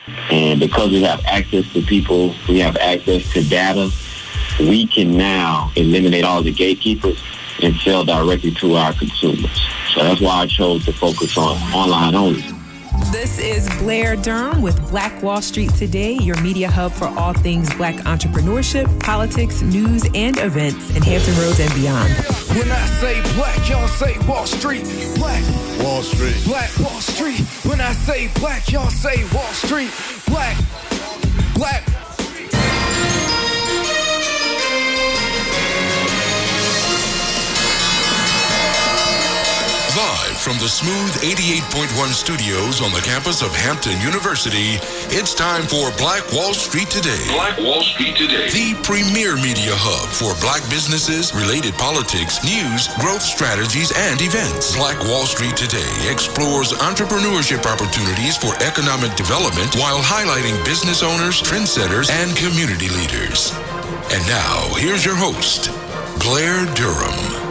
And because we have access to people, we have access to data, we can now eliminate all the gatekeepers and sell directly to our consumers. So that's why I chose to focus on online only. This is Blair Durham with Black Wall Street Today, your media hub for all things Black entrepreneurship, politics, news, and events in Hampton Roads and beyond. When I say black, y'all say Wall Street. Black Wall Street. Black Wall Street. When I say black, y'all say Wall Street. Black. Black. Live from the Smooth 88.1 studios on the campus of Hampton University, it's time for Black Wall Street Today. Black Wall Street Today. The premier media hub for Black businesses, related politics, news, growth strategies, and events. Black Wall Street Today explores entrepreneurship opportunities for economic development while highlighting business owners, trendsetters, and community leaders. And now, here's your host, Blair Durham.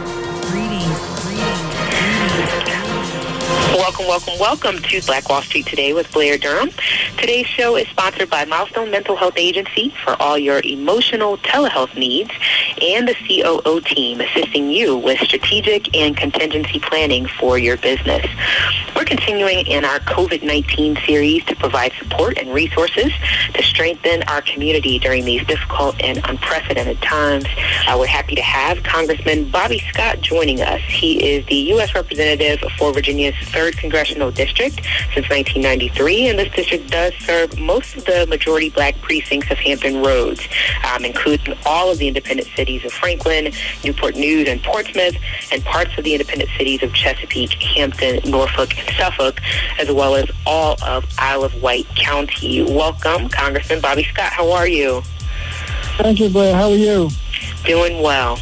Welcome to Black Wall Street Today with Blair Durham. Today's show is sponsored by Milestone Mental Health Agency for all your emotional telehealth needs and the COO team assisting you with strategic and contingency planning for your business. We're continuing in our COVID-19 series to provide support and resources to strengthen our community during these difficult and unprecedented times. We're happy to have Congressman Bobby Scott joining us. He is the U.S. Representative for Virginia's 3rd Congressional District since 1993, and this district does serve most of the majority Black precincts of Hampton Roads, including all of the independent cities of Franklin, Newport News, and Portsmouth, and parts of the independent cities of Chesapeake, Hampton, Norfolk, and Suffolk, as well as all of Isle of Wight County. Welcome, Congressman Bobby Scott. How are you? Thank you, Blair. How are you? Doing well.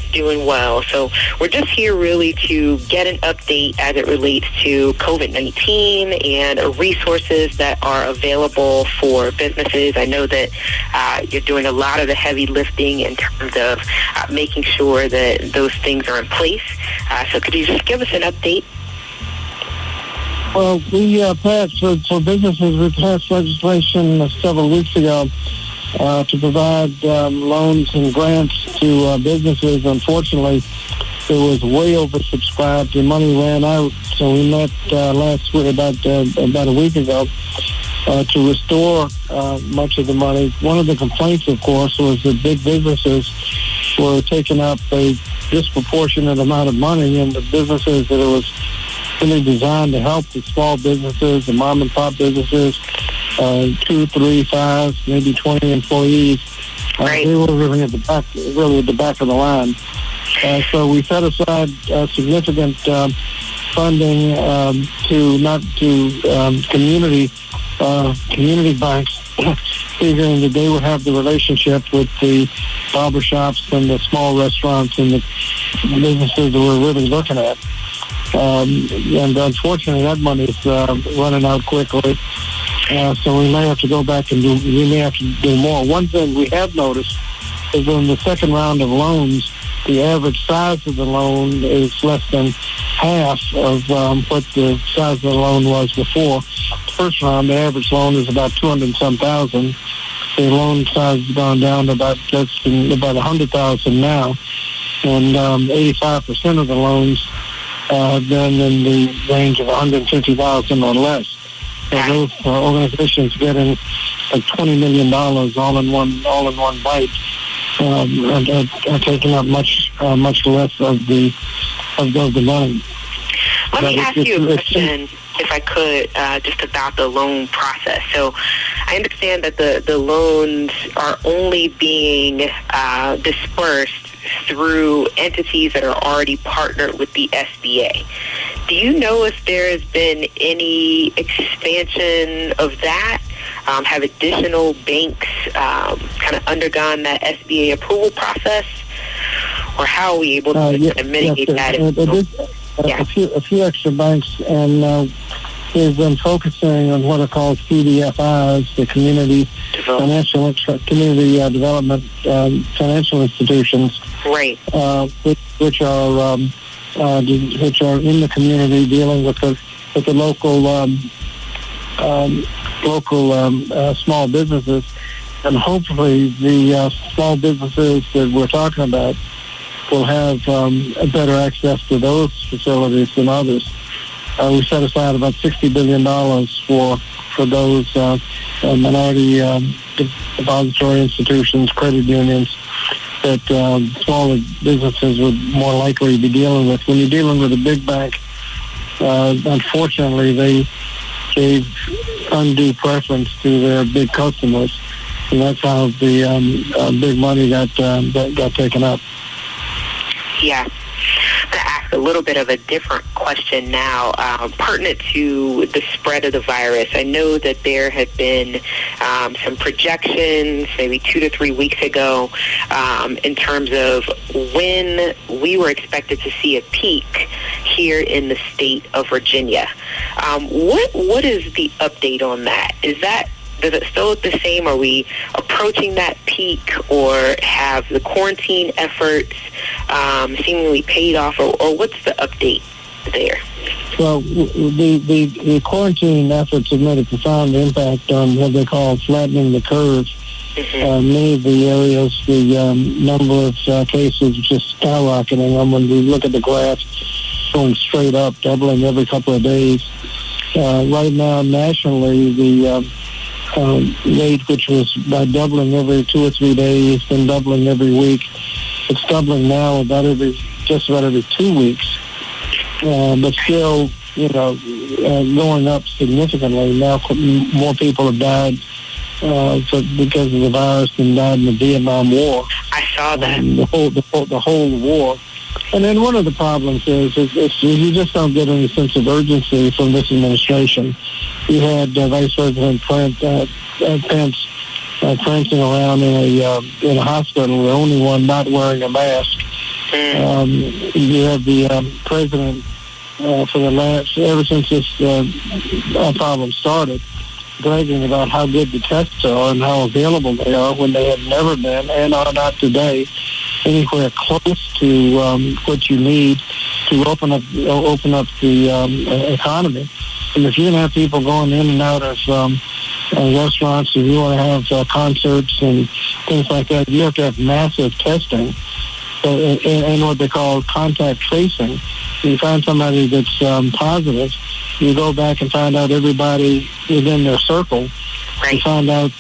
So we're just here really to get an update as it relates to COVID-19 and resources that are available for businesses. I know that you're doing a lot of the heavy lifting in terms of making sure that those things are in place. So could you just give us an update? Well, we passed, for businesses, we passed legislation several weeks ago to provide loans and grants to businesses. Unfortunately, it was way oversubscribed. The money ran out, so we met last week, about a week ago, to restore much of the money. One of the complaints, of course, was that big businesses were taking up a disproportionate amount of money, and the businesses that it was really designed to help the small businesses, the mom and pop businesses, 2, 3, 5, maybe 20 employees. Right. They were really at the back of the line. So we set aside significant funding to community banks, figuring that they would have the relationship with the barbershops and the small restaurants and the businesses that we're really looking at. And unfortunately, that money is running out quickly. So we may have to go back and do more. One thing we have noticed is in the second round of loans, the average size of the loan is less than half of what the size of the loan was before. The first round, the average loan is about 200 and some thousand. The loan size has gone down to about 100,000 now, and 85% of the loans have been in the range of 150,000 or less. So those organizations getting like $20 million all in one bite, are taking up much less of the money. Let me ask you a question, if I could, just about the loan process. So I understand that the loans are only being dispersed through entities that are already partnered with the SBA. Do you know if there has been any expansion of that? Have additional banks kind of undergone that SBA approval process? Or how are we able to mitigate that? A few extra banks, and we've been focusing on what are called CDFIs, the Community Development Financial Institutions, right? Which are in the community, dealing with the local local small businesses. And hopefully the small businesses that we're talking about will have better access to those facilities than others. We set aside about $60 billion for those minority depository institutions, credit unions, that smaller businesses would more likely be dealing with. When you're dealing with a big bank, unfortunately, they gave undue preference to their big customers, and that's how the big money got taken up. Yeah. To ask a little bit of a different question now, pertinent to the spread of the virus. I know that there had been some projections maybe 2 to 3 weeks ago in terms of when we were expected to see a peak here in the state of Virginia. What is the update on that? Does it still look the same? Are we approaching that peak, or have the quarantine efforts seemingly paid off, or what's the update there? Well, the quarantine efforts have made a profound impact on what they call flattening the curve. Many of the areas, the number of cases just skyrocketing. And when we look at the graph, going straight up, doubling every couple of days. Right now, nationally, the rate, which was by doubling every 2 or 3 days, then doubling every week. It's doubling now just about every 2 weeks, but still, going up significantly. Now more people have died because of the virus than died in the Vietnam War. I saw that. The whole war. And then one of the problems is you just don't get any sense of urgency from this administration. You had Vice President Pence prancing around in a hospital, the only one not wearing a mask. You have the president ever since this problem started, bragging about how good the tests are and how available they are, when they have never been and are not today anywhere close to what you need to open up the economy. And if you're going to have people going in and out of restaurants, if you want to have concerts and things like that, you have to have massive testing and what they call contact tracing. You find somebody that's positive, you go back and find out everybody within their circle, right, and find out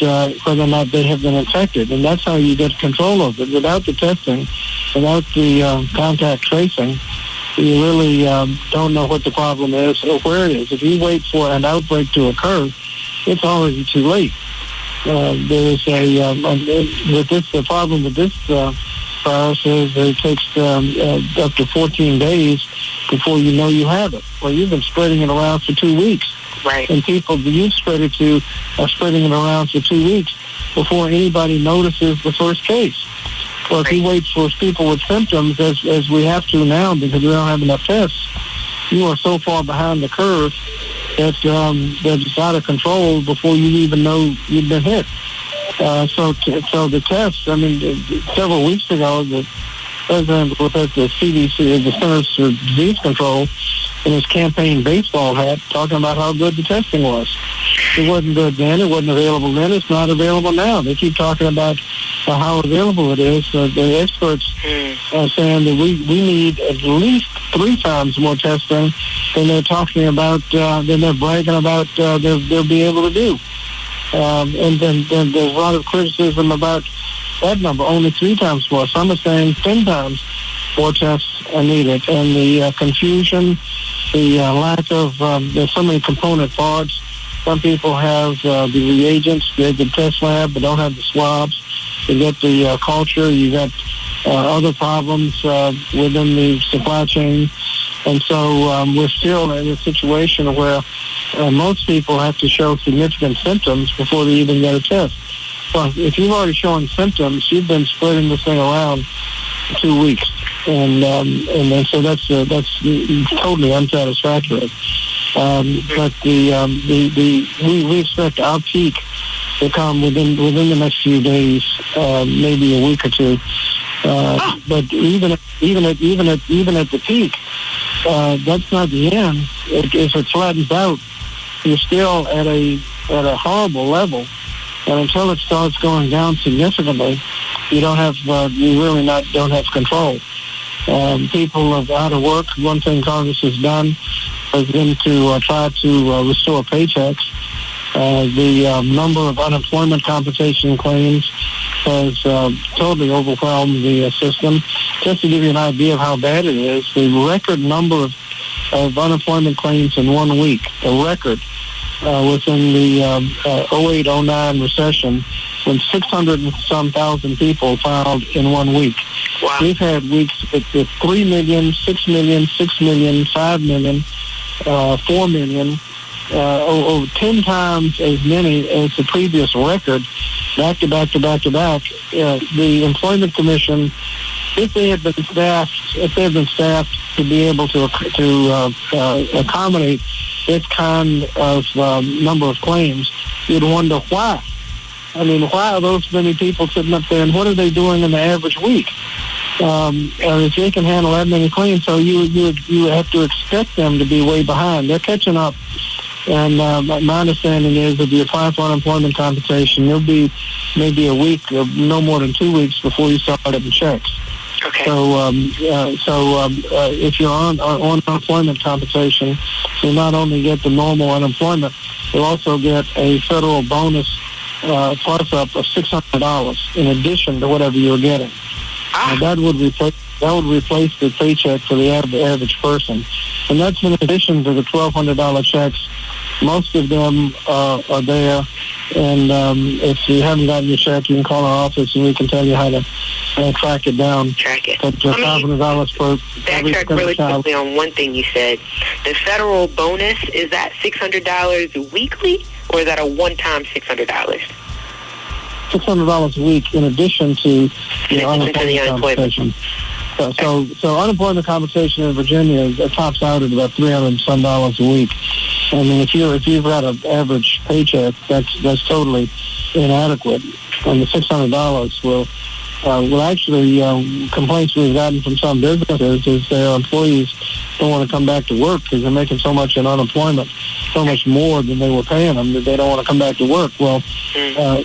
whether or not they have been infected. And that's how you get control of it. Without the testing, without the contact tracing, you really don't know what the problem is or where it is. If you wait for an outbreak to occur, it's already too late. There's the problem with this virus is that it takes up to 14 days before you know you have it. Well, you've been spreading it around for 2 weeks. Right. And people that you've spread it to are spreading it around for 2 weeks before anybody notices the first case. Well, if you wait for people with symptoms, as we have to now because we don't have enough tests, you are so far behind the curve that it's out of control before you even know you've been hit. So the tests, several weeks ago, the president was at the CDC, the Centers for Disease Control, in his campaign baseball hat, talking about how good the testing was. It wasn't good then. It wasn't available then. It's not available now. They keep talking about how available it is. The experts are saying that we need at least 3 times more testing than they're talking about, than they're bragging about they'll be able to do. And then there's a lot of criticism about that number, only 3 times more. Some are saying 10 times more tests are needed. And the confusion, the lack of, there's so many component parts. Some people have the reagents, they have the test lab, but don't have the swabs. You get the culture, you got other problems within the supply chain. And so we're still in a situation where most people have to show significant symptoms before they even get a test. Well, if you've already shown symptoms, you've been spreading this thing around for 2 weeks, and so that's totally unsatisfactory. But we expect our peak to come within the next few days, maybe a week or two. But even at the peak, that's not the end. If it flattens out, you're still at a at a horrible level, and until it starts going down significantly, you don't have control. People are out of work. One thing Congress has done has been to try to restore paychecks. The number of unemployment compensation claims has totally overwhelmed the system. Just to give you an idea of how bad it is, the record number of unemployment claims in 1 week, a record within the 08-09 recession, when 600 and some thousand people filed in 1 week. Wow. We've had weeks with 3 million, 6 million, 6 million, 5 million, 4 million, over 10 times as many as the previous record, back to back to back to back. The Employment Commission, if they had been staffed to be able to accommodate this kind of number of claims, you'd wonder why. I mean, why are those many people sitting up there, and what are they doing in the average week? If they can handle that many claims, so you have to expect them to be way behind. They're catching up. And my understanding is that if you apply for unemployment compensation, you'll be maybe a week, or no more than 2 weeks before you start getting checks. Okay. So if you're on unemployment compensation, you not only get the normal unemployment, you also get a federal bonus plus up of $600 in addition to whatever you're getting. That would replace the paycheck for the average person, and that's in addition to the $1,200 checks. Most of them are there, and if you haven't gotten your check, you can call our office and we can tell you how to track it down. Track it. But $500 per backtrack really quickly on one thing you said. The federal bonus, is that $600 weekly, or is that a one-time $600? $600 a week in addition to the unemployment compensation. So unemployment compensation in Virginia tops out at about $300 and some a week. I mean, if you've got an average paycheck, that's totally inadequate. And the $600 will actually, complaints we've gotten from some businesses is their employees don't want to come back to work because they're making so much in unemployment, so much more than they were paying them, that they don't want to come back to work. Well,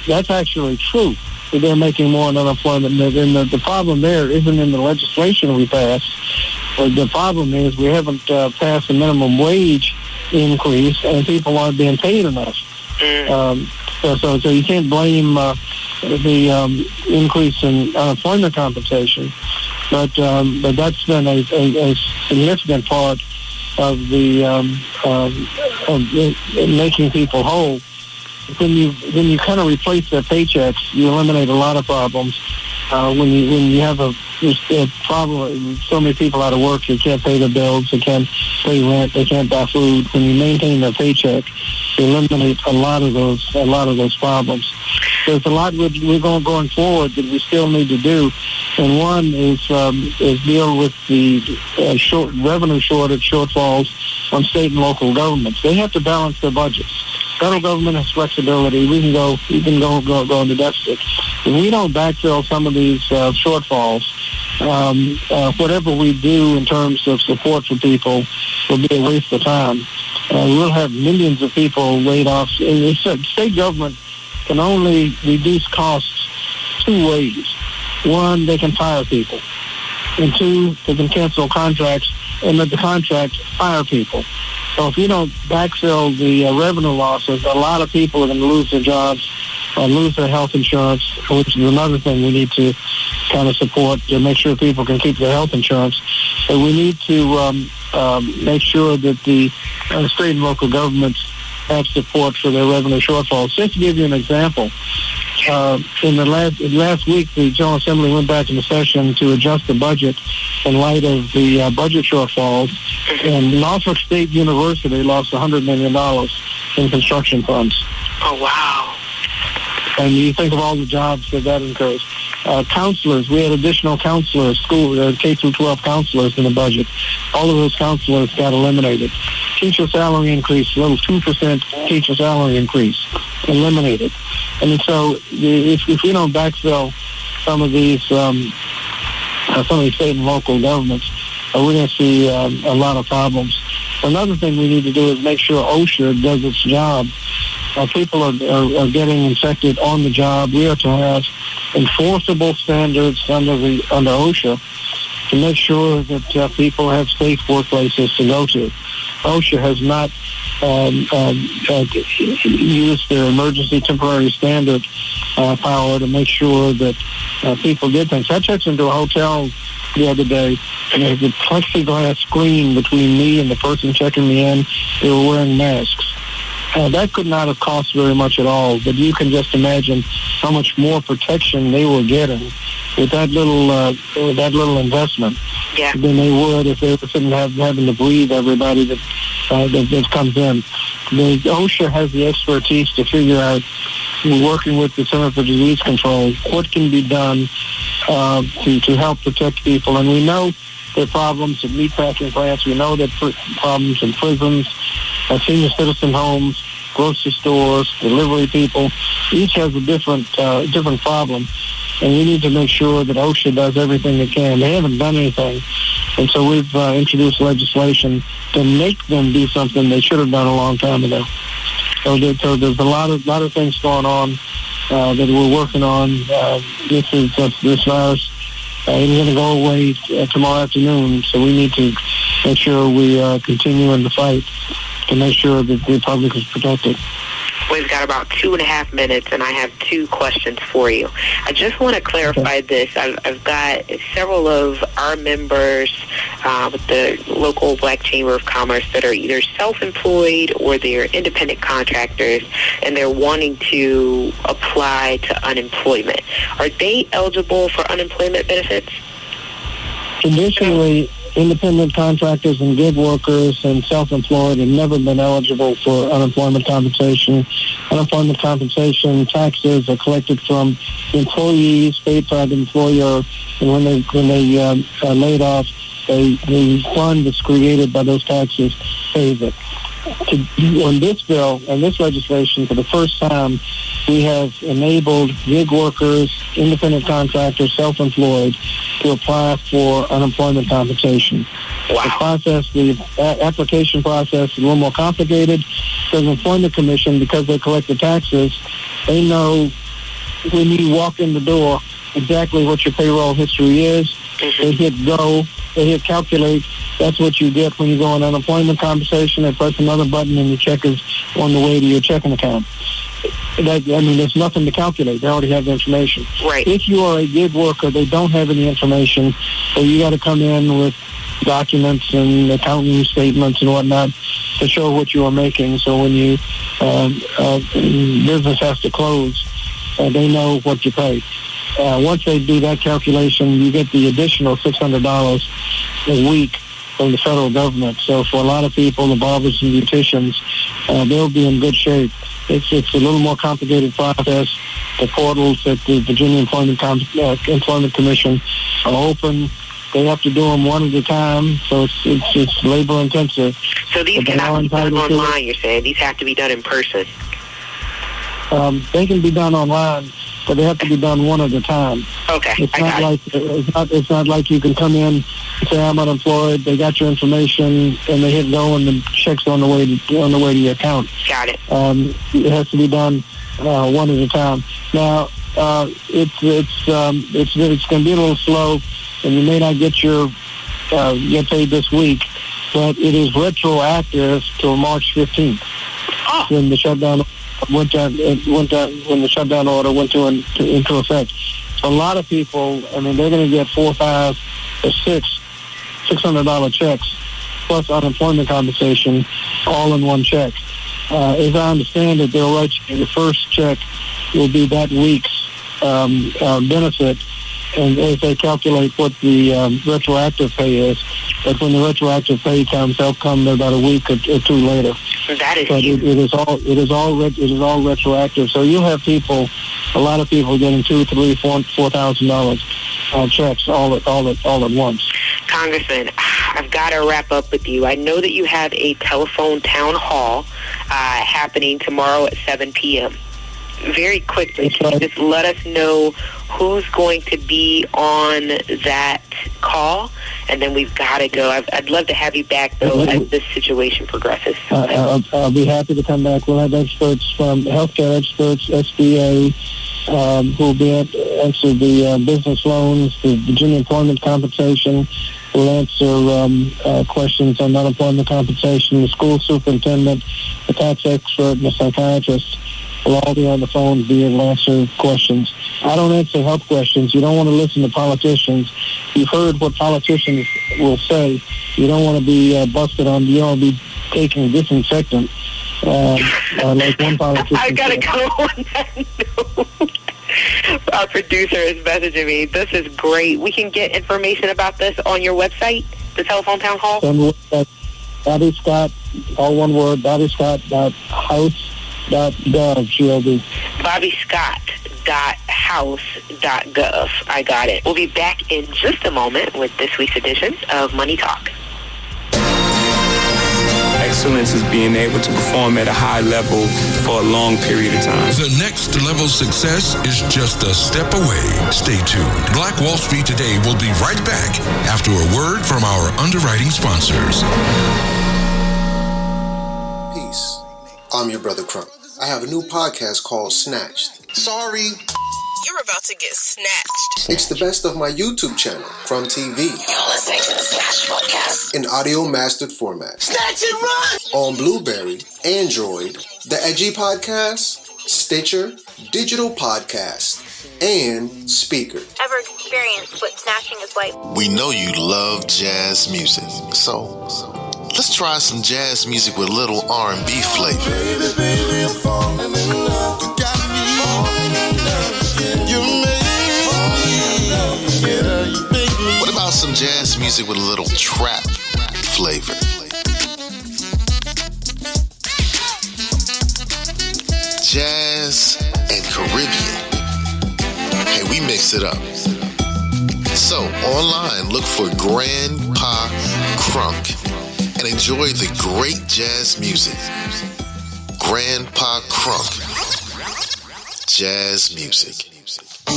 that's actually true. They're making more in unemployment. And the problem there isn't in the legislation we passed. The problem is we haven't passed a minimum wage increase, and people aren't being paid enough. So you can't blame the increase in unemployment compensation, but that's been a significant part of the of making people whole. When you kind of replace their paychecks, you eliminate a lot of problems. When you have a problem, so many people out of work, they can't pay their bills, they can't pay rent, they can't buy food. When you maintain their paycheck, you eliminate a lot of those problems. There's a lot we're going forward that we still need to do, and one is deal with the revenue shortfalls on state and local governments. They have to balance their budgets. Federal government has flexibility. We can go into deficit. If we don't backfill some of these shortfalls, whatever we do in terms of support for people will be a waste of time. We'll have millions of people laid off. State government can only reduce costs two ways. One, they can fire people. And two, they can cancel contracts and let the contract fire people. So if you don't backfill the revenue losses, a lot of people are going to lose their jobs, lose their health insurance, which is another thing we need to kind of support to make sure people can keep their health insurance. But we need to make sure that the state and local governments have support for their revenue shortfalls. Just to give you an example, in the last week, the General Assembly went back into session to adjust the budget in light of the budget shortfalls, and Norfolk State University lost $100 million in construction funds. Oh, wow. And you think of all the jobs that incurs. Counselors, we had additional counselors, K-12 counselors in the budget. All of those counselors got eliminated. Teacher salary increase, a little 2% teacher salary increase, eliminated. And so if we don't backfill some of these state and local governments, we're going to see a lot of problems. Another thing we need to do is make sure OSHA does its job people are getting infected on the job. We are to have enforceable standards under OSHA to make sure that people have safe workplaces to go to. OSHA has not used their emergency temporary standard power to make sure that people did things. I checked into a hotel the other day, and there's a plexiglass screen between me and the person checking me in. They were wearing masks. That could not have cost very much at all, but you can just imagine how much more protection they were getting with that little investment than they would if they were sitting having to breathe everybody that comes in. The OSHA has the expertise to figure out, working with the Center for Disease Control, what can be done to help protect people. And we know there are problems in meatpacking plants. We know there are problems in prisons, senior citizen homes, grocery stores, delivery people. Each has a different problem, and we need to make sure that OSHA does everything it can. They haven't done anything, and so we've introduced legislation to make them do something they should have done a long time ago. So there's a lot of things going on that we're working on. This virus is going to go away tomorrow afternoon, so we need to make sure we continue in the fight to make sure that the public is protected. We've got about 2.5 minutes, and I have 2 questions for you. I just want to clarify this. I've got several of our members with the local Black Chamber of Commerce that are either self-employed or they're independent contractors, and they're wanting to apply to unemployment. Are they eligible for unemployment benefits? Traditionally, independent contractors and gig workers and self-employed have never been eligible for unemployment compensation. Unemployment compensation taxes are collected from employees paid by the employer, and when they laid off, the fund that's created by those taxes pays it. On this bill and this legislation, for the first time, we have enabled gig workers, independent contractors, self-employed to apply for unemployment compensation. Wow. The application process is a little more complicated because the Employment Commission, because they collect the taxes, they know when you walk in the door exactly what your payroll history is. Mm-hmm. They hit go, they hit calculate. That's what you get when you go on unemployment compensation. They press another button and your check is on the way to your checking account. There's nothing to calculate. They already have the information. Right. If you are a gig worker, they don't have any information, so you got to come in with documents and accounting statements and whatnot to show what you are making. So when you business has to close, they know what you pay. Once they do that calculation, you get the additional $600 a week from the federal government. So for a lot of people, the barbers and beauticians, they'll be in good shape. It's a little more complicated process. The portals at the Virginia Employment Commission are open. They have to do them one at a time, so it's labor intensive. So these cannot be done online, you're saying? These have to be done in person? They can be done online, but they have to be done one at a time. Okay, It's not like you can come in and say I'm unemployed. They got your information and they hit go and the check's on the way to your account. Got it. It has to be done one at a time. Now it's going to be a little slow, and you may not get get paid this week, but it is retroactive till March 15th when the shutdown. When the shutdown order went into effect. So a lot of people, they're going to get $400, $500, or $600 checks plus unemployment compensation all in one check. As I understand it, they'll write you the first check will be that week's benefit, and as they calculate what the retroactive pay is, but when the retroactive pay comes, they'll come about a week or 2 later. That is but it is all retroactive. So you'll have a lot of people getting $2,000, $3,000, $4,000 checks all at once. Congressman, I've got to wrap up with you. I know that you have a telephone town hall happening tomorrow at 7 p.m. very quickly, can you just let us know who's going to be on that call? And then we've got to go. I'd love to have you back, though, as this situation progresses. I'll be happy to come back. We'll have experts from healthcare experts, SBA, who will be able to answer the business loans, the Virginia employment compensation. We'll answer questions on unemployment compensation, the school superintendent, the tax expert, and the psychiatrist. We'll all be on the phone to be able to answer questions. I don't answer health questions. You don't want to listen to politicians. You've heard what politicians will say. You don't want to be busted on. You don't want to be taking disinfectant like one politician. I got to go on that note. Our producer is messaging me. This is great. We can get information about this on your website, the telephone town hall? On the website, Bobby Scott, all one word, BobbyScott.house.gov, G-O-V. BobbyScott.house.gov. I got it. We'll be back in just a moment with this week's edition of Money Talk. Excellence is being able to perform at a high level for a long period of time. The next level success is just a step away. Stay tuned. Black Wall Street Today will be right back after a word from our underwriting sponsors. Peace. I'm your brother Crump. I have a new podcast called Snatched. Sorry. You're about to get snatched. It's the best of my YouTube channel, Crumb TV. You're listening to the Snatch Podcast. In audio mastered format. Snatch and run! On Blueberry, Android, the Edgy Podcast, Stitcher, Digital Podcast, and Speaker. Ever experienced what snatching is like? We know you love jazz music, so let's try some jazz music with a little R&B flavor. Baby, baby, I'm falling in love. You got me falling in love. You make me. What about some jazz music with a little trap flavor? Jazz and Caribbean. Hey, we mix it up. So, online, look for Grandpa Crunk and enjoy the great jazz music. Grandpa Crunk. Jazz music.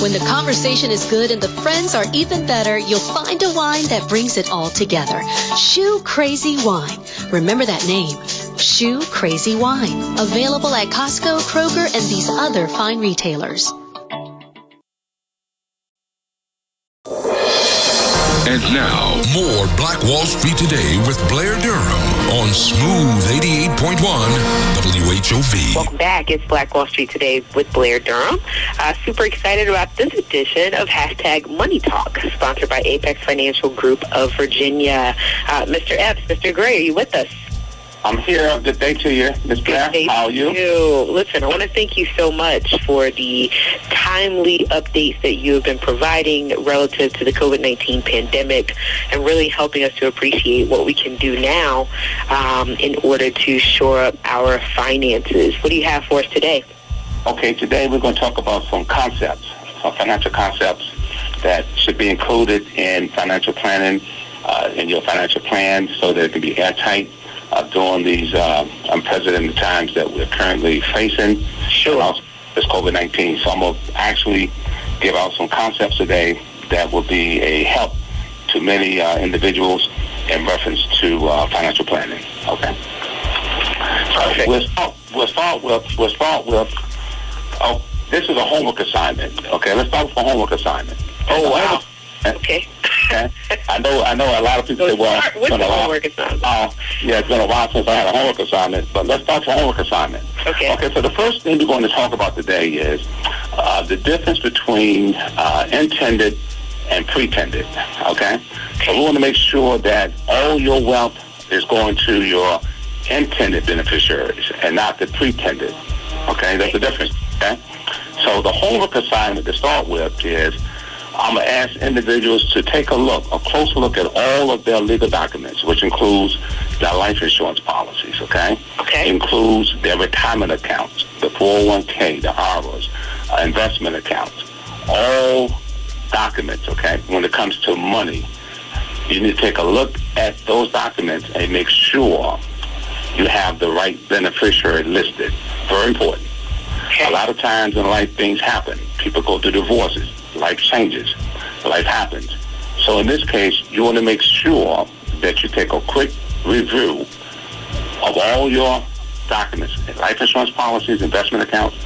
When the conversation is good and the friends are even better, you'll find a wine that brings it all together. Shoe Crazy Wine. Remember that name. Shoe Crazy Wine. Available at Costco, Kroger, and these other fine retailers. And now, more Black Wall Street Today with Blair Durham on Smooth 88.1 WHOV. Welcome back. It's Black Wall Street Today with Blair Durham. Super excited about this edition of Hashtag Money Talk, sponsored by Apex Financial Group of Virginia. Mr. Epps, Mr. Gray, are you with us? I'm here. Good day to you, Ms. Blair. How are you? Listen, I want to thank you so much for the timely updates that you have been providing relative to the COVID-19 pandemic and really helping us to appreciate what we can do now in order to shore up our finances. What do you have for us today? Okay, today we're going to talk about some concepts, some financial concepts that should be included in financial planning, in your financial plan, so that it can be airtight during these unprecedented times that we're currently facing. Sure. Also, this COVID-19. So I'm going to actually give out some concepts today that will be a help to many individuals in reference to financial planning. Okay. Perfect. We'll start with. Oh, this is a homework assignment. Okay, let's start with a homework assignment. Oh wow. Okay. I know a lot of people say, well, what's the homework assignment? It's been a while since I had a homework assignment, but let's start with a homework assignment. Okay. Okay, so the first thing we're going to talk about today is the difference between intended and pretended, okay? So we want to make sure that all your wealth is going to your intended beneficiaries and not the pretended, okay? That's the difference, okay? So the homework assignment to start with is I'm going to ask individuals to take a closer look at all of their legal documents, which includes their life insurance policies, okay? Okay. Includes their retirement accounts, the 401k, the IRAs, investment accounts, all documents, okay? When it comes to money, you need to take a look at those documents and make sure you have the right beneficiary listed. Very important. Okay. A lot of times in life, things happen. People go through divorces. Life changes. Life happens. So in this case, you want to make sure that you take a quick review of all your documents, life insurance policies, investment accounts,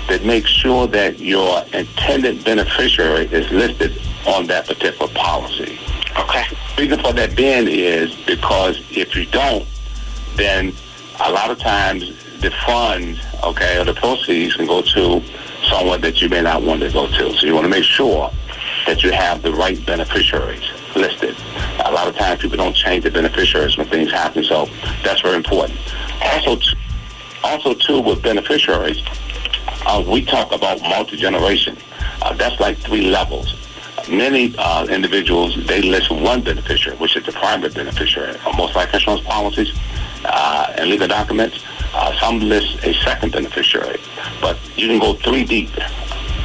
that make sure that your intended beneficiary is listed on that particular policy. Okay. The reason for that being is because if you don't, then a lot of times the funds, okay, or the proceeds can go to someone that you may not want to go to. So you want to make sure that you have the right beneficiaries listed. A lot of times people don't change the beneficiaries when things happen, so that's very important. Also, too, with beneficiaries, we talk about multi-generation. That's like 3 levels. Many individuals, they list one beneficiary, which is the primary beneficiary on most life insurance policies and legal documents. Some list a second beneficiary, but you can go 3 deep.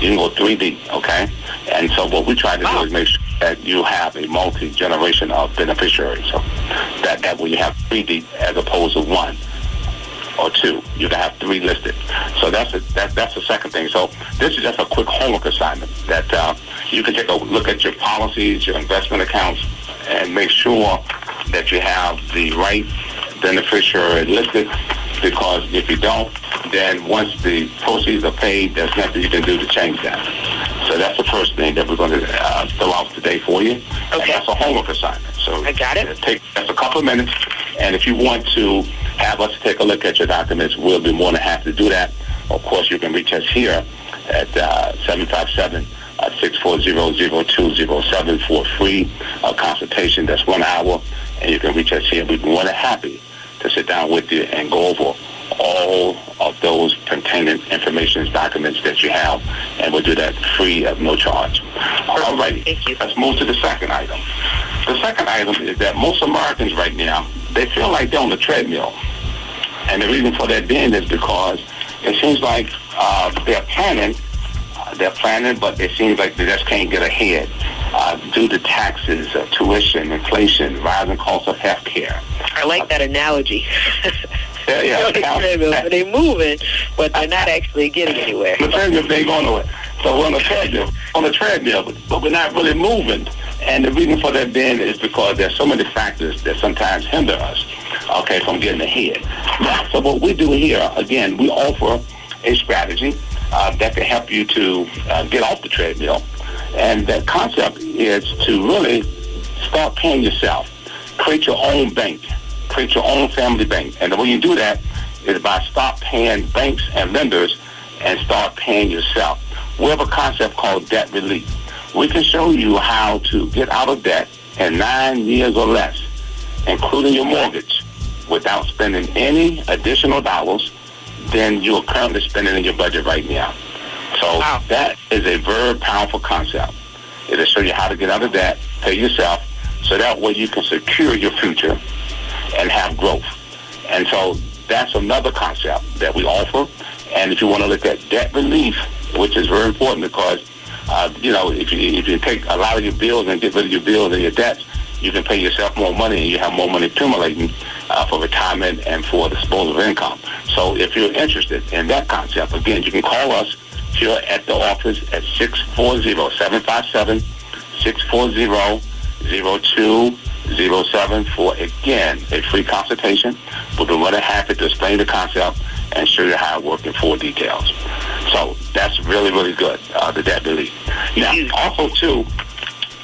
You can go 3 deep, okay? And so what we try to do is make sure that you have a multi-generation of beneficiaries. So that way you have 3 deep as opposed to 1 or 2. You can have 3 listed. So that's the second thing. So this is just a quick homework assignment that you can take a look at your policies, your investment accounts, and make sure that you have the right beneficiary listed, because if you don't, then once the proceeds are paid, there's nothing you can do to change that. So that's the first thing that we're going to fill out today for you. Okay. And that's a homework assignment. So I got it. That's a couple of minutes. And if you want to have us take a look at your documents, we'll be more than happy to do that. Of course, you can reach us here at 757-640-0207 for a free consultation. That's 1 hour. And you can reach us here. We'd be more than happy to sit down with you and go over all of those pertaining information documents that you have, and we'll do that free of no charge. All righty. Thank you. Let's move to the second item. The second item is that most Americans right now, they feel like they're on the treadmill. And the reason for that being is because it seems like they're planning, but it seems like they just can't get ahead due to taxes, tuition, inflation, rising costs of health care. I like that analogy. Yeah. They're moving, but they're not actually getting anywhere. The treadmill, they ain't going nowhere. So we're on the treadmill, but we're not really moving. And the reason for that being is because there's so many factors that sometimes hinder us, okay, from getting ahead. Now, so what we do here, again, we offer a strategy that can help you to get off the treadmill. And that concept is to really start paying yourself. Create your own bank. Create your own family bank. And the way you do that is by stop paying banks and lenders and start paying yourself. We have a concept called debt relief. We can show you how to get out of debt in 9 years or less, including your mortgage, without spending any additional dollars than you're currently spending in your budget right now. So that is a very powerful concept. It'll show you how to get out of debt, pay yourself, so that way you can secure your future and have growth. And so that's another concept that we offer. And if you want to look at debt relief, which is very important because, if you take a lot of your bills and get rid of your bills and your debts, you can pay yourself more money and you have more money accumulating for retirement and for disposable income. So if you're interested in that concept, again, you can call us here at the office at 640-757-640-0207 for, again, a free consultation. We'll be more than happy to explain the concept and show you how it works in full details. So that's really, really good, the debt relief. Now, also, too,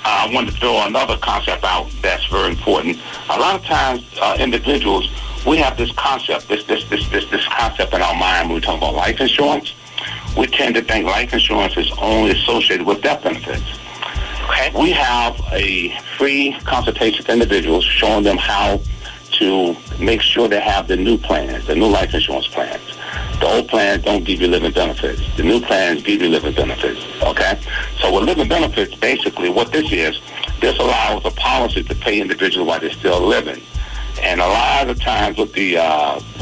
I wanted to throw another concept out that's very important. A lot of times, individuals, we have this concept, this concept in our mind when we talk about life insurance. We tend to think life insurance is only associated with death benefits. Okay. We have a free consultation for individuals showing them how to make sure they have the new plans, the new life insurance plans. The old plans don't give you living benefits. The new plans give you living benefits, okay? So with living benefits, basically what this allows a policy to pay individuals while they're still living. And a lot of the times with the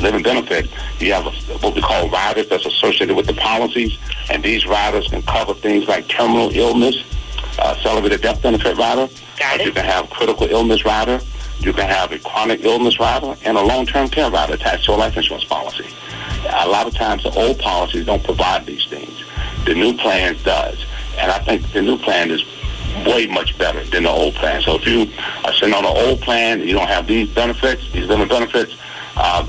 living benefit, you have what we call riders that's associated with the policies, and these riders can cover things like terminal illness, celebrated death benefit rider. You can have critical illness rider. You can have a chronic illness rider and a long-term care rider attached to a life insurance policy. a lot of times the old policies don't provide these things. The new plan does. And I think the new plan is way much better than the old plan. So if you are sitting on an old plan and you don't have these benefits, these living benefits,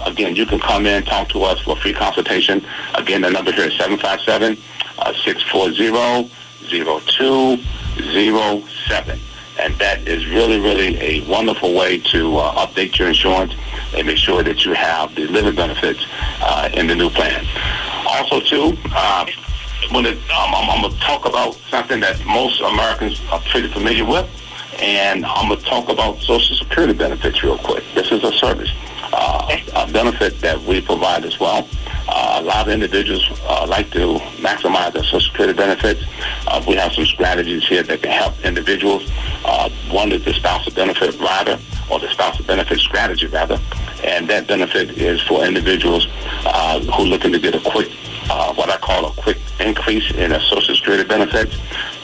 again, you can come in, talk to us for a free consultation. Again, the number here is 757-640-0207. And that is really, really a wonderful way to update your insurance and make sure that you have the living benefits in the new plan. Also, too, I'm going to talk about something that most Americans are pretty familiar with, and I'm going to talk about Social Security benefits real quick. This is a service, a benefit that we provide as well. A lot of individuals like to maximize their Social Security benefits. We have some strategies here that can help individuals. One is the spousal benefit rider, or the spousal benefit strategy, rather. And that benefit is for individuals who are looking to get a quick, what I call a quick increase in their Social Security benefits.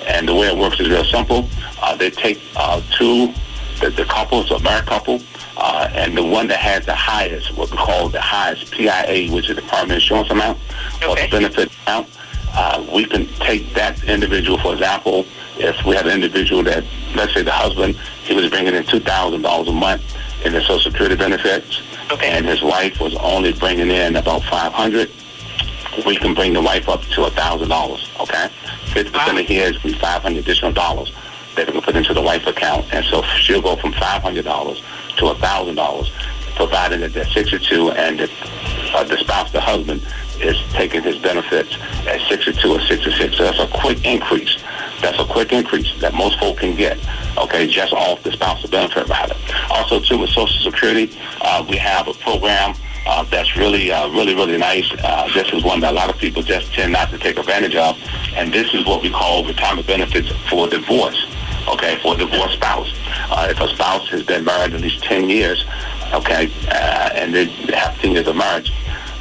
And the way it works is real simple. They take the couple, it's a married couple, and the one that has the highest, what we call the highest PIA, which is the primary insurance amount, or the benefit amount, we can take that individual, for example, if we have an individual that, let's say the husband, he was bringing in $2,000 a month in the Social Security benefits, and his wife was only bringing in about $500, we can bring the wife up to $1,000, okay? 50% of his will be $500 additional dollars that we can put into the wife account, and so she'll go from $500 to $1,000, provided that they're 62 and the spouse, the husband, is taking his benefits at 62 or 66. So that's a quick increase. That's a quick increase that most folk can get, okay, just off the spousal benefit rider. Also, too, with Social Security, we have a program that's really nice. This is one that a lot of people just tend not to take advantage of, and this is what we call retirement benefits for divorce, okay, for a divorced spouse. If a spouse has been married at least 10 years, okay, and they have 10 years of marriage,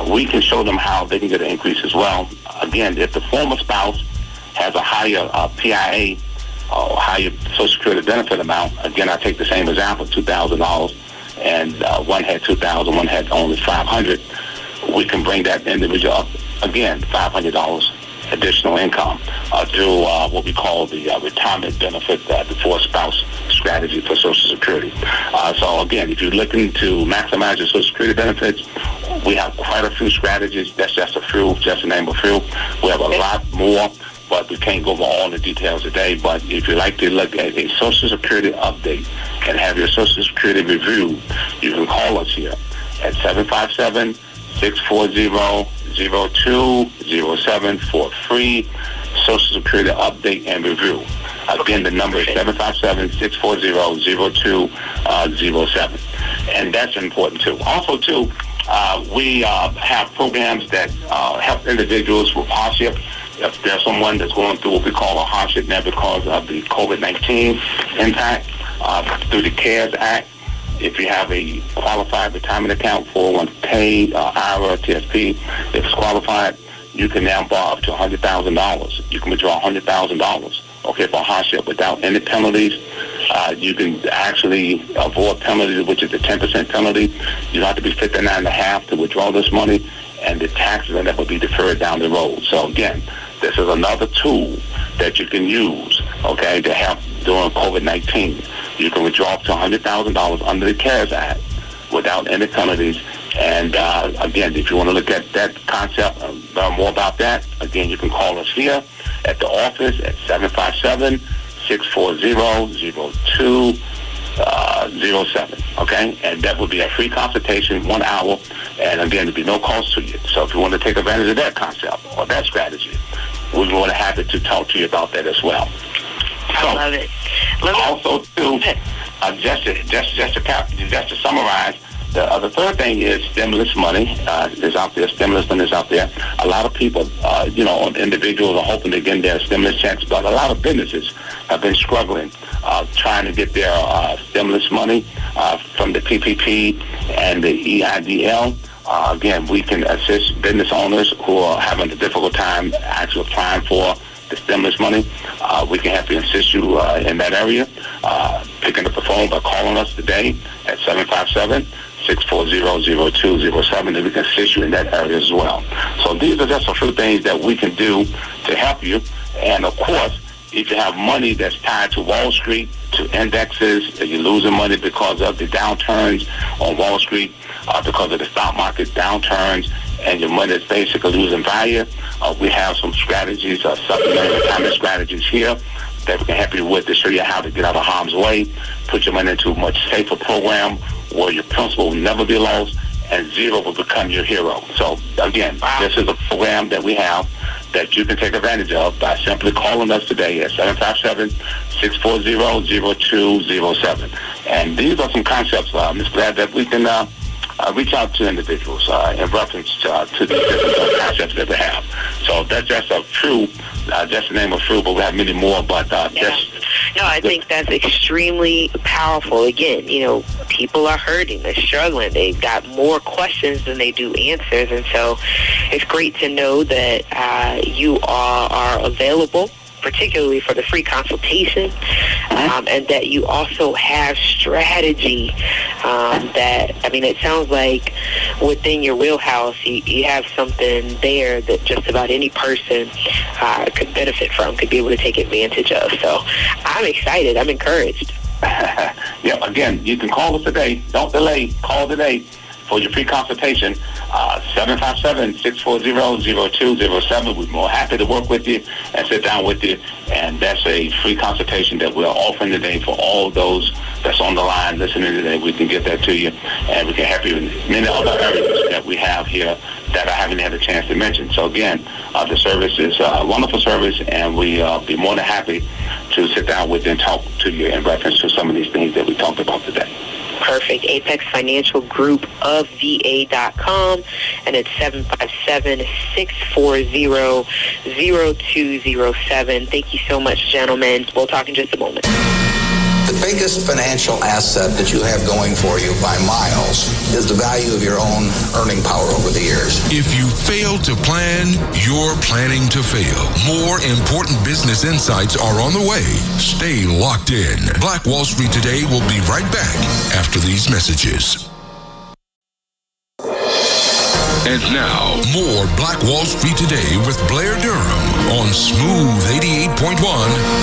we can show them how they can get an increase as well. Again, if the former spouse has a higher PIA or higher Social Security benefit amount, again, I take the same example, $2,000, and one had $2,000, one had only $500, we can bring that individual up, again, $500 additional income through what we call the retirement benefit before spouse strategy for Social Security. So again, if you're looking to maximize your Social Security benefits, we have quite a few strategies. That's just a few, just to name a few. We have a lot more, but we can't go over all the details today. But if you'd like to look at a Social Security update and have your Social Security review, you can call us here at 757-640-0207 for a free Social Security update and review. Again, the number is 757-640-0207. And that's important, too. Also, too, we have programs that help individuals with hardship. If there's someone that's going through what we call a hardship now because of the COVID-19 impact, through the CARES Act, if you have a qualified retirement account, 401k, IRA, TSP, if it's qualified, you can now borrow up to $100,000. You can withdraw $100,000, okay, for hardship without any penalties. You can actually avoid penalties, which is the 10% penalty. You have to be 59.5 to withdraw this money, and the taxes on that will be deferred down the road. So again, this is another tool that you can use, okay, to help during COVID-19. You can withdraw up to $100,000 under the CARES Act without any penalties. And again, if you want to look at that concept and learn more about that, again, you can call us here at the office at 757-640-0207, okay? And that would be a free consultation, 1 hour, and again, there'd be no cost to you. So if you want to take advantage of that concept or that strategy, we're more than happy to talk to you about that as well. So, love it. Also, too, just to summarize, the third thing is stimulus money is out there. Stimulus money is out there. A lot of people, individuals are hoping to get their stimulus checks, but a lot of businesses have been struggling trying to get their stimulus money from the PPP and the EIDL. Again, we can assist business owners who are having a difficult time actually applying for the stimulus money. We can help you, assist you in that area. Picking up the phone by calling us today at 757-640-0207. 757-640-0207, and we can assist you in that area as well. So these are just a few things that we can do to help you. And, of course, if you have money that's tied to Wall Street, to indexes, you're losing money because of the downturns on Wall Street, because of the stock market downturns, and your money is basically losing value, we have some strategies, supplementary retirement strategies here that we can help you with to show you how to get out of harm's way, put your money into a much safer program where your principal will never be lost and zero will become your hero. So, again, this is a program that we have that you can take advantage of by simply calling us today at 757-640-0207. And these are some concepts, Ms. Glad, that we can reach out to individuals in reference to the different concepts that we have. So that's just a few, just the name of few, but we have many more. But No, I think that's extremely powerful. Again, people are hurting, they're struggling, they've got more questions than they do answers, and so it's great to know that you are available, particularly for the free consultation, and that you also have strategy it sounds like within your wheelhouse, you have something there that just about any person could benefit from, could be able to take advantage of. So I'm excited. I'm encouraged. Yeah, again, you can call us today. Don't delay. Call today for your free consultation, 757-640-0207. We're more happy to work with you and sit down with you. And that's a free consultation that we're offering today for all those that's on the line listening today. We can get that to you, and we can help you in many other areas that we have here that I haven't had a chance to mention. So again, the service is a wonderful service, and we'll be more than happy to sit down with you and talk to you in reference to some of these things that we talked about today. Perfect. Apex Financial Group of VA.com, and it's 757-640-0207. Thank you so much, gentlemen. We'll talk in just a moment. The biggest financial asset that you have going for you by miles is the value of your own earning power over the years. If you fail to plan, you're planning to fail. More important business insights are on the way. Stay locked in. Black Wall Street Today will be right back after these messages. And now, more Black Wall Street Today with Blair Durham on Smooth 88.1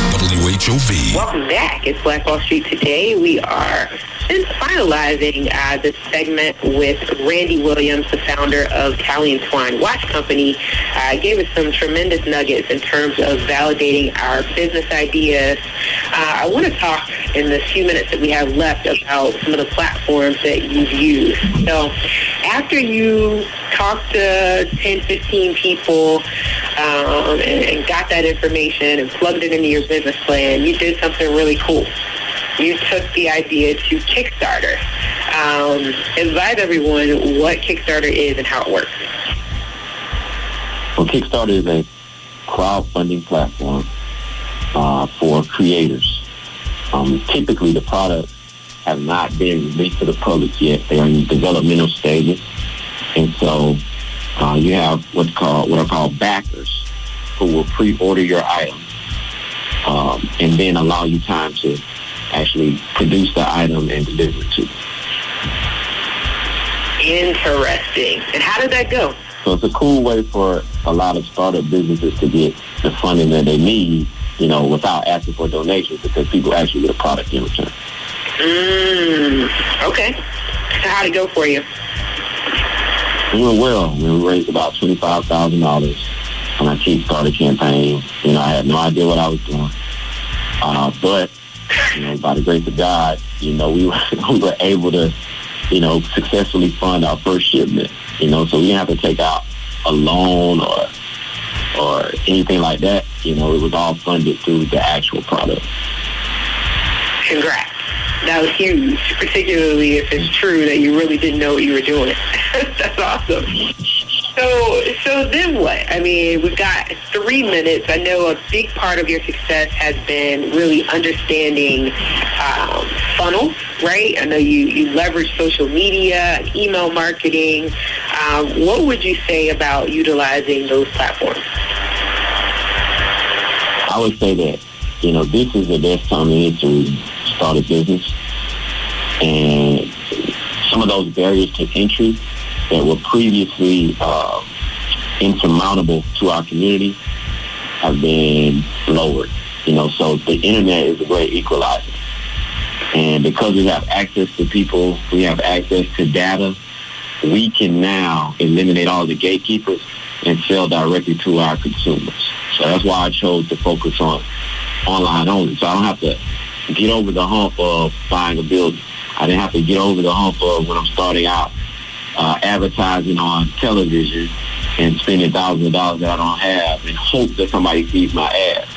WHOV. Welcome back. It's Black Wall Street Today. We are finalizing this segment with Randy Williams, the founder of Tally & Twine Watch Company. Gave us some tremendous nuggets in terms of validating our business ideas. I want to talk in the few minutes that we have left about some of the platforms that you've used. So after you talked to 10, 15 people and got that information and plugged it into your business plan, you did something really cool. You took the idea to Kickstarter. Advise everyone what Kickstarter is and how it works. Well, Kickstarter is a crowdfunding platform for creators. Typically, the products have not been released to the public yet. They are in developmental stages. And so you have what are called backers who will pre-order your item and then allow you time to actually produce the item and deliver it to you. Interesting. And how did that go? So it's a cool way for a lot of startup businesses to get the funding that they need, without asking for donations, because people actually get a product in return. Okay. So how'd it go for you? It went well. We raised about $25,000 on our Kickstarter campaign. I had no idea what I was doing. But by the grace of God, we were able to, successfully fund our first shipment. So we didn't have to take out a loan or anything like that. It was all funded through the actual product. Congrats. That was huge, particularly if it's true that you really didn't know what you were doing. That's awesome. So then what? I mean, we've got 3 minutes. I know a big part of your success has been really understanding funnels, right? I know you leverage social media and email marketing. What would you say about utilizing those platforms? I would say that, this is the best time in history to start a business. And so some of those barriers to entry that were previously insurmountable to our community have been lowered. So the internet is a great equalizer. And because we have access to people, we have access to data, we can now eliminate all the gatekeepers and sell directly to our consumers. So that's why I chose to focus on online only. So I don't have to get over the hump of buying a building. I didn't have to get over the hump of when I'm starting out advertising on television and spending thousands of dollars that I don't have and hope that somebody sees my ad.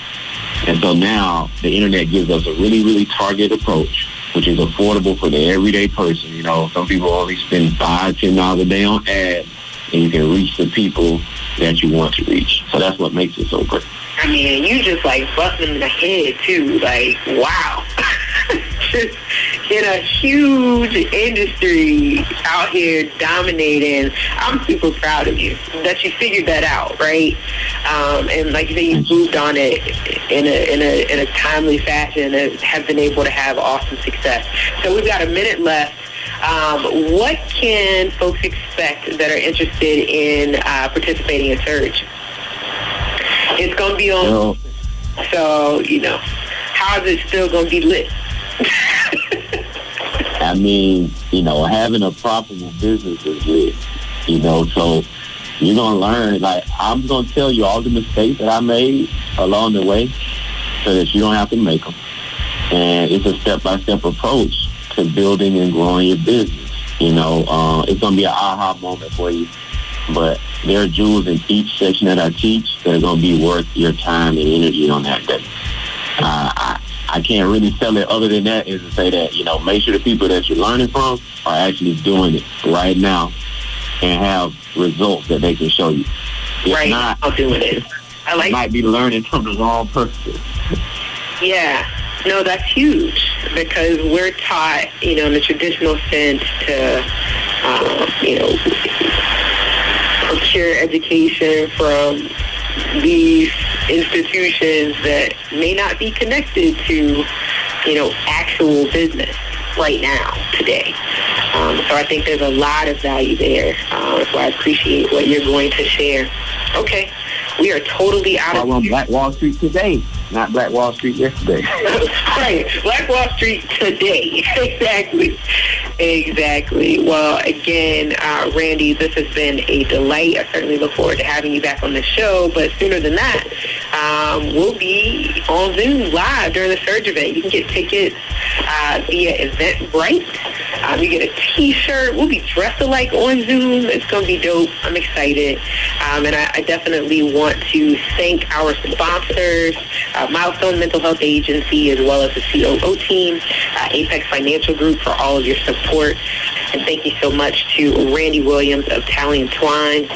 And so now the internet gives us a really, really targeted approach, which is affordable for the everyday person. Some people only spend $5, $10 a day on ads, and you can reach the people that you want to reach. So that's what makes it so great. I mean, you just bust them in the head too. Wow. Just in a huge industry out here dominating. I'm super proud of you that you figured that out, right? And like you say, you moved on it in a timely fashion and have been able to have awesome success. So we've got a minute left. What can folks expect that are interested in participating in Surge? It's going to be on, so, how is it still going to be lit? I mean, having a profitable business is lit, so you're going to learn. I'm going to tell you all the mistakes that I made along the way so that you don't have to make them. And it's a step-by-step approach to building and growing your business. It's going to be an aha moment for you. But there are jewels in each section that I teach that are going to be worth your time and energy on that day. I can't really sell it other than that is to say that, make sure the people that you're learning from are actually doing it right now and have results that they can show you. If not, I'm doing it. You might be learning from the wrong person. Yeah. No, that's huge because we're taught, in the traditional sense to, procure education from these institutions that may not be connected to, actual business right now, today. So I think there's a lot of value there. So I appreciate what you're going to share. Okay. We are totally out of here. Black Wall Street today, not Black Wall Street yesterday. Right. Black Wall Street today. Exactly. Well, again, Randy, this has been a delight. I certainly look forward to having you back on the show. But sooner than that, we'll be on Zoom live during the Surge event. You can get tickets via Eventbrite. You get a T-shirt. We'll be dressed alike on Zoom. It's going to be dope. I'm excited. And I definitely want to thank our sponsors, Milestone Mental Health Agency, as well as the COO team, Apex Financial Group for all of your support. And thank you so much to Randy Williams of Tally & Twine.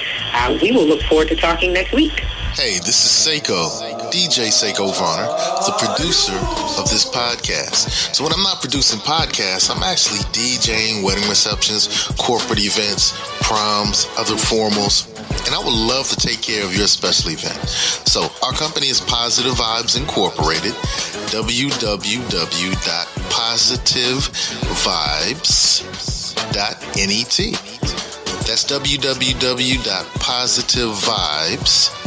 We will look forward to talking next week. Hey, this is Seko, DJ Seko Varner, the producer of this podcast. So when I'm not producing podcasts, I'm actually DJing wedding receptions, corporate events, proms, other formals, and I would love to take care of your special event. So our company is Positive Vibes Incorporated, www.positivevibes.net. That's www.positivevibes.net.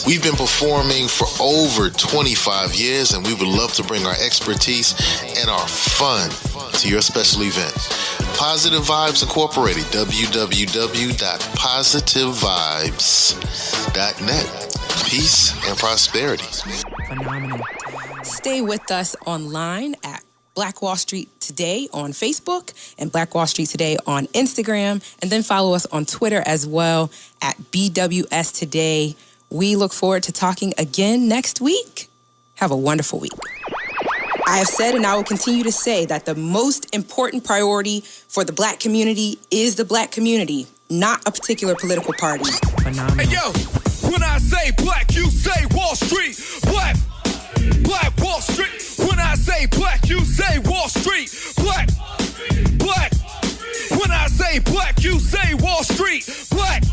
We've been performing for over 25 years, and we would love to bring our expertise and our fun to your special event. Positive Vibes Incorporated, www.positivevibes.net. Peace and prosperity. Phenomenal. Stay with us online at Black Wall Street Today on Facebook and Black Wall Street Today on Instagram, and then follow us on Twitter as well at BWS Today. We look forward to talking again next week. Have a wonderful week. I have said and I will continue to say that the most important priority for the Black community is the Black community, not a particular political party. Phenomenal. Hey, yo, when I say black, you say Wall Street. Black Wall Street. When I say black, you say Wall Street. Black. When I say black, you say Wall Street. Black.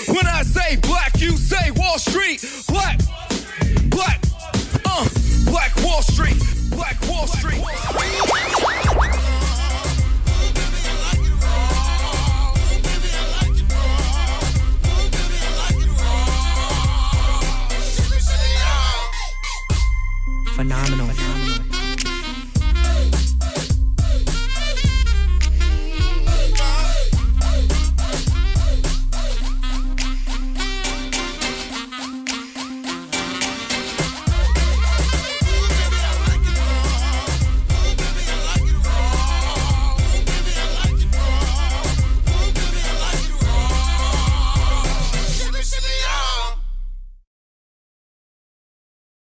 When I say black, you say Wall Street. Black. Black Wall Street. Black Wall Street. phenomenal.